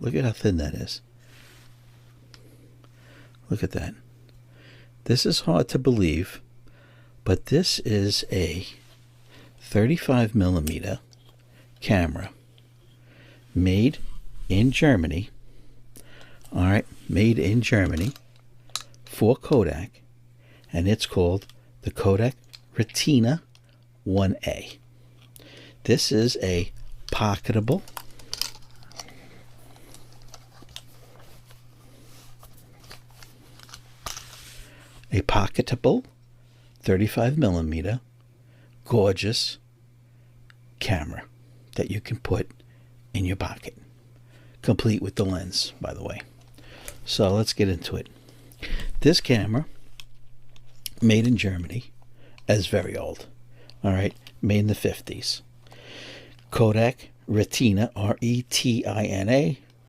Look at how thin that is. Look at that. This is hard to believe, but this is a 35 millimeter camera made in Germany. All right, made in Germany for Kodak, and it's called the Kodak Retina 1A. This is a pocketable a pocketable 35 millimeter gorgeous camera that you can put in your pocket, complete with the lens, by the way. So let's get into it. This camera, made in Germany, is very old. All right, made in the 50s. Kodak Retina, Retina,